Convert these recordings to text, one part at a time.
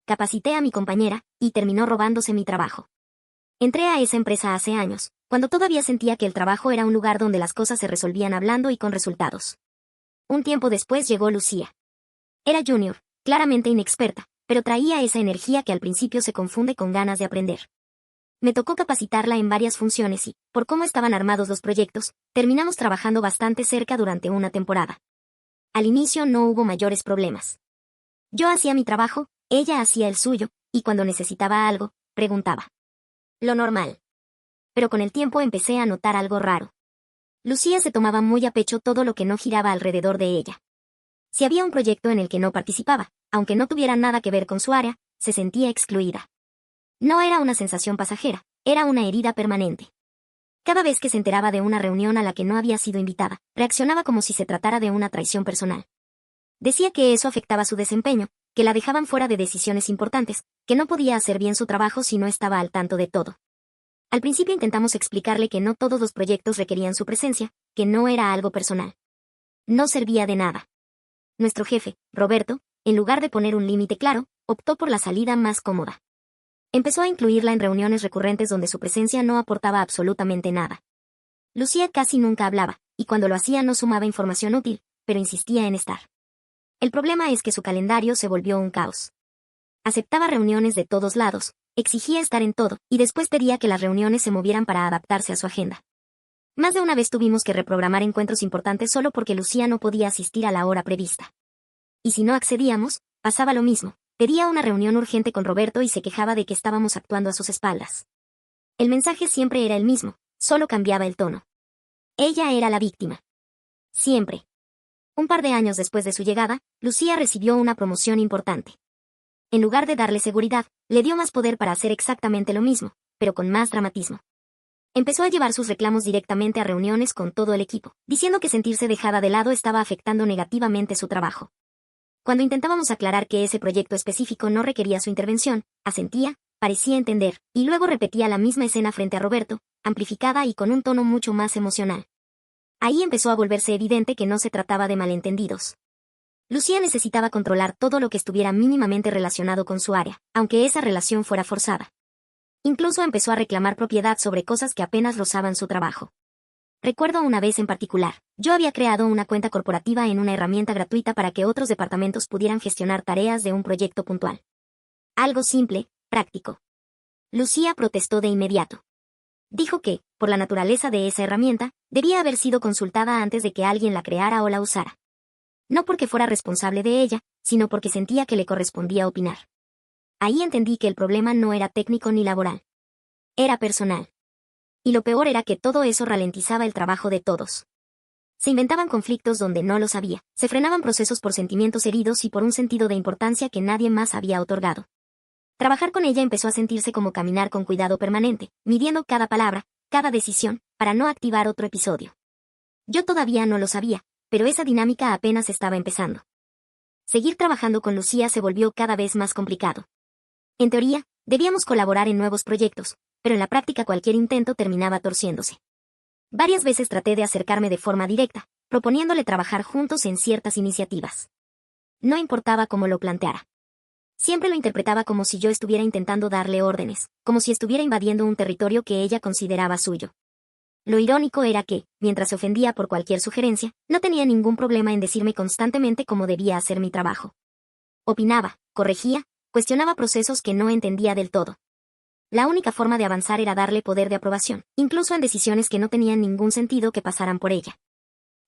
capacité a mi compañera, y terminó robándose mi trabajo. Entré a esa empresa hace años, cuando todavía sentía que el trabajo era un lugar donde las cosas se resolvían hablando y con resultados. Un tiempo después llegó Lucía. Era junior, claramente inexperta, pero traía esa energía que al principio se confunde con ganas de aprender. Me tocó capacitarla en varias funciones y, por cómo estaban armados los proyectos, terminamos trabajando bastante cerca durante una temporada. Al inicio no hubo mayores problemas. Yo hacía mi trabajo, ella hacía el suyo, y cuando necesitaba algo, preguntaba. Lo normal. Pero con el tiempo empecé a notar algo raro. Lucía se tomaba muy a pecho todo lo que no giraba alrededor de ella. Si había un proyecto en el que no participaba, aunque no tuviera nada que ver con su área, se sentía excluida. No era una sensación pasajera, era una herida permanente. Cada vez que se enteraba de una reunión a la que no había sido invitada, reaccionaba como si se tratara de una traición personal. Decía que eso afectaba su desempeño, que la dejaban fuera de decisiones importantes, que no podía hacer bien su trabajo si no estaba al tanto de todo. Al principio intentamos explicarle que no todos los proyectos requerían su presencia, que no era algo personal. No servía de nada. Nuestro jefe, Roberto, en lugar de poner un límite claro, optó por la salida más cómoda. Empezó a incluirla en reuniones recurrentes donde su presencia no aportaba absolutamente nada. Lucía casi nunca hablaba, y cuando lo hacía no sumaba información útil, pero insistía en estar. El problema es que su calendario se volvió un caos. Aceptaba reuniones de todos lados, exigía estar en todo, y después pedía que las reuniones se movieran para adaptarse a su agenda. Más de una vez tuvimos que reprogramar encuentros importantes solo porque Lucía no podía asistir a la hora prevista. Y si no accedíamos, pasaba lo mismo. Pedía una reunión urgente con Roberto y se quejaba de que estábamos actuando a sus espaldas. El mensaje siempre era el mismo, solo cambiaba el tono. Ella era la víctima. Siempre. Un par de años después de su llegada, Lucía recibió una promoción importante. En lugar de darle seguridad, le dio más poder para hacer exactamente lo mismo, pero con más dramatismo. Empezó a llevar sus reclamos directamente a reuniones con todo el equipo, diciendo que sentirse dejada de lado estaba afectando negativamente su trabajo. Cuando intentábamos aclarar que ese proyecto específico no requería su intervención, asentía, parecía entender, y luego repetía la misma escena frente a Roberto, amplificada y con un tono mucho más emocional. Ahí empezó a volverse evidente que no se trataba de malentendidos. Lucía necesitaba controlar todo lo que estuviera mínimamente relacionado con su área, aunque esa relación fuera forzada. Incluso empezó a reclamar propiedad sobre cosas que apenas rozaban su trabajo. Recuerdo una vez en particular, yo había creado una cuenta corporativa en una herramienta gratuita para que otros departamentos pudieran gestionar tareas de un proyecto puntual. Algo simple, práctico. Lucía protestó de inmediato. Dijo que, por la naturaleza de esa herramienta, debía haber sido consultada antes de que alguien la creara o la usara. No porque fuera responsable de ella, sino porque sentía que le correspondía opinar. Ahí entendí que el problema no era técnico ni laboral. Era personal. Y lo peor era que todo eso ralentizaba el trabajo de todos. Se inventaban conflictos donde no los había, se frenaban procesos por sentimientos heridos y por un sentido de importancia que nadie más había otorgado. Trabajar con ella empezó a sentirse como caminar con cuidado permanente, midiendo cada palabra, cada decisión, para no activar otro episodio. Yo todavía no lo sabía, pero esa dinámica apenas estaba empezando. Seguir trabajando con Lucía se volvió cada vez más complicado. En teoría, debíamos colaborar en nuevos proyectos, pero en la práctica cualquier intento terminaba torciéndose. Varias veces traté de acercarme de forma directa, proponiéndole trabajar juntos en ciertas iniciativas. No importaba cómo lo planteara. Siempre lo interpretaba como si yo estuviera intentando darle órdenes, como si estuviera invadiendo un territorio que ella consideraba suyo. Lo irónico era que, mientras se ofendía por cualquier sugerencia, no tenía ningún problema en decirme constantemente cómo debía hacer mi trabajo. Opinaba, corregía, cuestionaba procesos que no entendía del todo. La única forma de avanzar era darle poder de aprobación, incluso en decisiones que no tenían ningún sentido que pasaran por ella.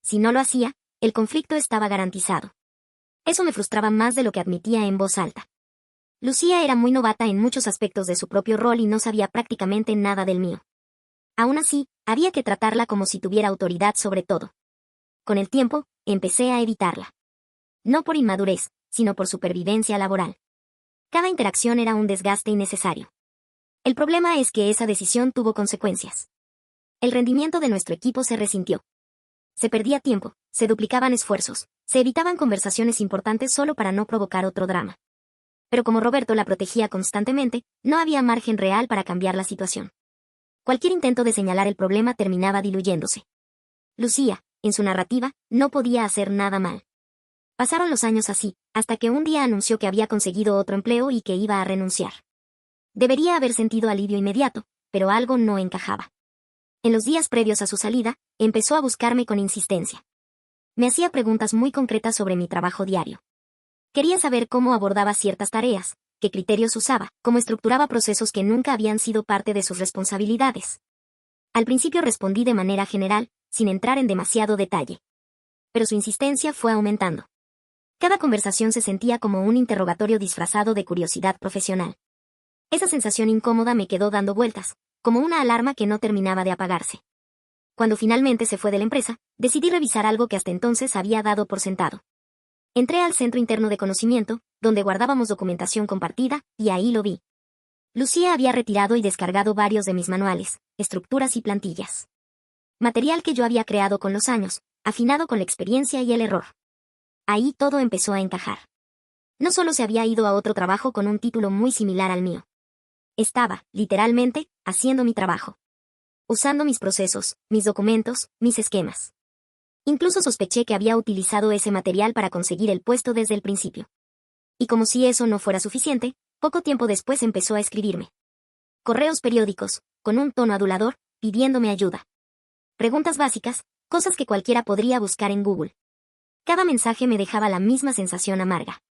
Si no lo hacía, el conflicto estaba garantizado. Eso me frustraba más de lo que admitía en voz alta. Lucía era muy novata en muchos aspectos de su propio rol y no sabía prácticamente nada del mío. Aún así, había que tratarla como si tuviera autoridad sobre todo. Con el tiempo, empecé a evitarla. No por inmadurez, sino por supervivencia laboral. Cada interacción era un desgaste innecesario. El problema es que esa decisión tuvo consecuencias. El rendimiento de nuestro equipo se resintió. Se perdía tiempo, se duplicaban esfuerzos, se evitaban conversaciones importantes solo para no provocar otro drama. Pero como Roberto la protegía constantemente, no había margen real para cambiar la situación. Cualquier intento de señalar el problema terminaba diluyéndose. Lucía, en su narrativa, no podía hacer nada mal. Pasaron los años así, hasta que un día anunció que había conseguido otro empleo y que iba a renunciar. Debería haber sentido alivio inmediato, pero algo no encajaba. En los días previos a su salida, empezó a buscarme con insistencia. Me hacía preguntas muy concretas sobre mi trabajo diario. Quería saber cómo abordaba ciertas tareas, qué criterios usaba, cómo estructuraba procesos que nunca habían sido parte de sus responsabilidades. Al principio respondí de manera general, sin entrar en demasiado detalle. Pero su insistencia fue aumentando. Cada conversación se sentía como un interrogatorio disfrazado de curiosidad profesional. Esa sensación incómoda me quedó dando vueltas, como una alarma que no terminaba de apagarse. Cuando finalmente se fue de la empresa, decidí revisar algo que hasta entonces había dado por sentado. Entré al centro interno de conocimiento, donde guardábamos documentación compartida, y ahí lo vi. Lucía había retirado y descargado varios de mis manuales, estructuras y plantillas. Material que yo había creado con los años, afinado con la experiencia y el error. Ahí todo empezó a encajar. No solo se había ido a otro trabajo con un título muy similar al mío. Estaba, literalmente, haciendo mi trabajo. Usando mis procesos, mis documentos, mis esquemas. Incluso sospeché que había utilizado ese material para conseguir el puesto desde el principio. Y como si eso no fuera suficiente, poco tiempo después empezó a escribirme. Correos periódicos, con un tono adulador, pidiéndome ayuda. Preguntas básicas, cosas que cualquiera podría buscar en Google. Cada mensaje me dejaba la misma sensación amarga.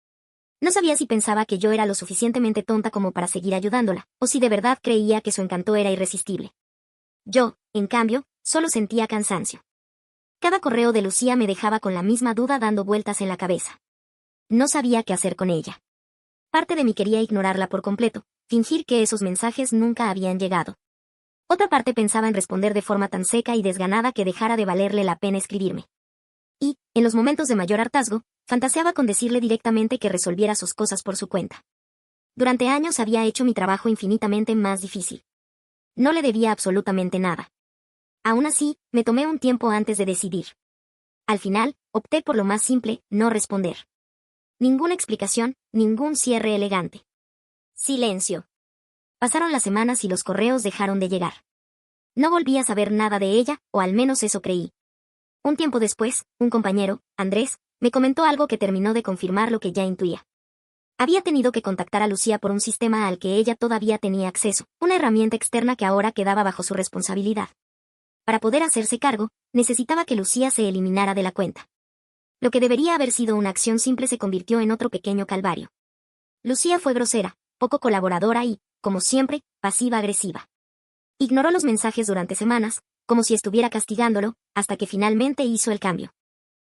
No sabía si pensaba que yo era lo suficientemente tonta como para seguir ayudándola, o si de verdad creía que su encanto era irresistible. Yo, en cambio, solo sentía cansancio. Cada correo de Lucía me dejaba con la misma duda dando vueltas en la cabeza. No sabía qué hacer con ella. Parte de mí quería ignorarla por completo, fingir que esos mensajes nunca habían llegado. Otra parte pensaba en responder de forma tan seca y desganada que dejara de valerle la pena escribirme. Y, en los momentos de mayor hartazgo, fantaseaba con decirle directamente que resolviera sus cosas por su cuenta. Durante años había hecho mi trabajo infinitamente más difícil. No le debía absolutamente nada. Aún así, me tomé un tiempo antes de decidir. Al final, opté por lo más simple, no responder. Ninguna explicación, ningún cierre elegante. Silencio. Pasaron las semanas y los correos dejaron de llegar. No volví a saber nada de ella, o al menos eso creí. Un tiempo después, un compañero, Andrés, me comentó algo que terminó de confirmar lo que ya intuía. Había tenido que contactar a Lucía por un sistema al que ella todavía tenía acceso, una herramienta externa que ahora quedaba bajo su responsabilidad. Para poder hacerse cargo, necesitaba que Lucía se eliminara de la cuenta. Lo que debería haber sido una acción simple se convirtió en otro pequeño calvario. Lucía fue grosera, poco colaboradora y, como siempre, pasiva-agresiva. Ignoró los mensajes durante semanas, como si estuviera castigándolo, hasta que finalmente hizo el cambio.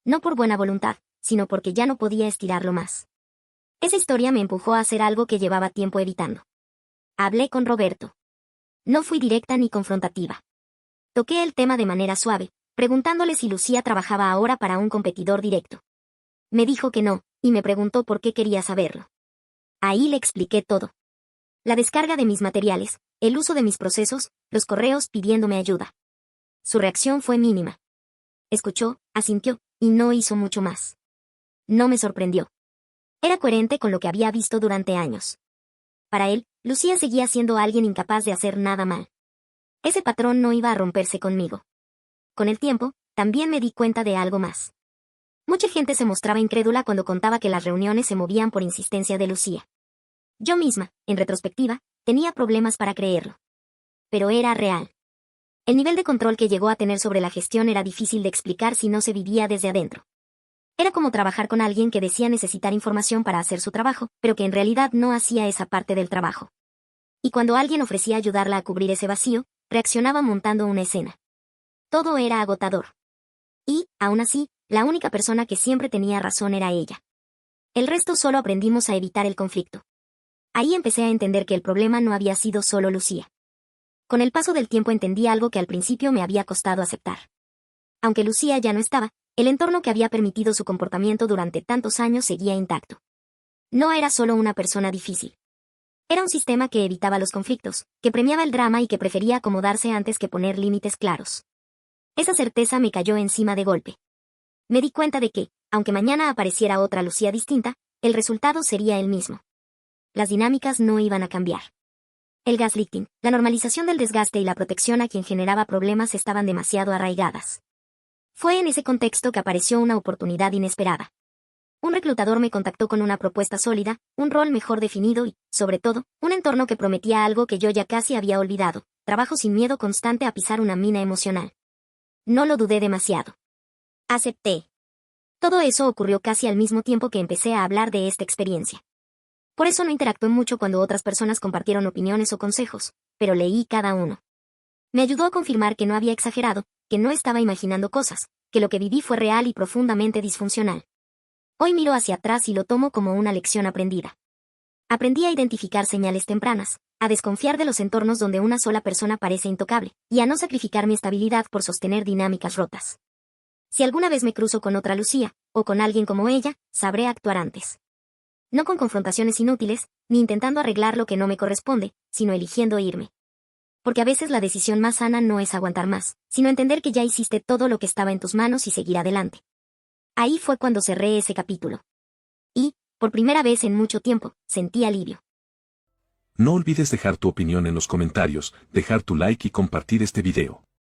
No por buena voluntad, sino porque ya no podía estirarlo más. Esa historia me empujó a hacer algo que llevaba tiempo evitando. Hablé con Roberto. No fui directa ni confrontativa. Toqué el tema de manera suave, preguntándole si Lucía trabajaba ahora para un competidor directo. Me dijo que no, y me preguntó por qué quería saberlo. Ahí le expliqué todo. La descarga de mis materiales, el uso de mis procesos, los correos pidiéndome ayuda. Su reacción fue mínima. Escuchó, asintió, y no hizo mucho más. No me sorprendió. Era coherente con lo que había visto durante años. Para él, Lucía seguía siendo alguien incapaz de hacer nada mal. Ese patrón no iba a romperse conmigo. Con el tiempo, también me di cuenta de algo más. Mucha gente se mostraba incrédula cuando contaba que las reuniones se movían por insistencia de Lucía. Yo misma, en retrospectiva, tenía problemas para creerlo. Pero era real. El nivel de control que llegó a tener sobre la gestión era difícil de explicar si no se vivía desde adentro. Era como trabajar con alguien que decía necesitar información para hacer su trabajo, pero que en realidad no hacía esa parte del trabajo. Y cuando alguien ofrecía ayudarla a cubrir ese vacío, reaccionaba montando una escena. Todo era agotador. Y, aún así, la única persona que siempre tenía razón era ella. El resto solo aprendimos a evitar el conflicto. Ahí empecé a entender que el problema no había sido solo Lucía. Con el paso del tiempo entendí algo que al principio me había costado aceptar. Aunque Lucía ya no estaba, el entorno que había permitido su comportamiento durante tantos años seguía intacto. No era solo una persona difícil. Era un sistema que evitaba los conflictos, que premiaba el drama y que prefería acomodarse antes que poner límites claros. Esa certeza me cayó encima de golpe. Me di cuenta de que, aunque mañana apareciera otra Lucía distinta, el resultado sería el mismo. Las dinámicas no iban a cambiar. El gaslighting, la normalización del desgaste y la protección a quien generaba problemas estaban demasiado arraigadas. Fue en ese contexto que apareció una oportunidad inesperada. Un reclutador me contactó con una propuesta sólida, un rol mejor definido y, sobre todo, un entorno que prometía algo que yo ya casi había olvidado, trabajo sin miedo constante a pisar una mina emocional. No lo dudé demasiado. Acepté. Todo eso ocurrió casi al mismo tiempo que empecé a hablar de esta experiencia. Por eso no interactué mucho cuando otras personas compartieron opiniones o consejos, pero leí cada uno. Me ayudó a confirmar que no había exagerado, que no estaba imaginando cosas, que lo que viví fue real y profundamente disfuncional. Hoy miro hacia atrás y lo tomo como una lección aprendida. Aprendí a identificar señales tempranas, a desconfiar de los entornos donde una sola persona parece intocable, y a no sacrificar mi estabilidad por sostener dinámicas rotas. Si alguna vez me cruzo con otra Lucía, o con alguien como ella, sabré actuar antes. No con confrontaciones inútiles, ni intentando arreglar lo que no me corresponde, sino eligiendo irme. Porque a veces la decisión más sana no es aguantar más, sino entender que ya hiciste todo lo que estaba en tus manos y seguir adelante. Ahí fue cuando cerré ese capítulo. Y, por primera vez en mucho tiempo, sentí alivio. No olvides dejar tu opinión en los comentarios, dejar tu like y compartir este video.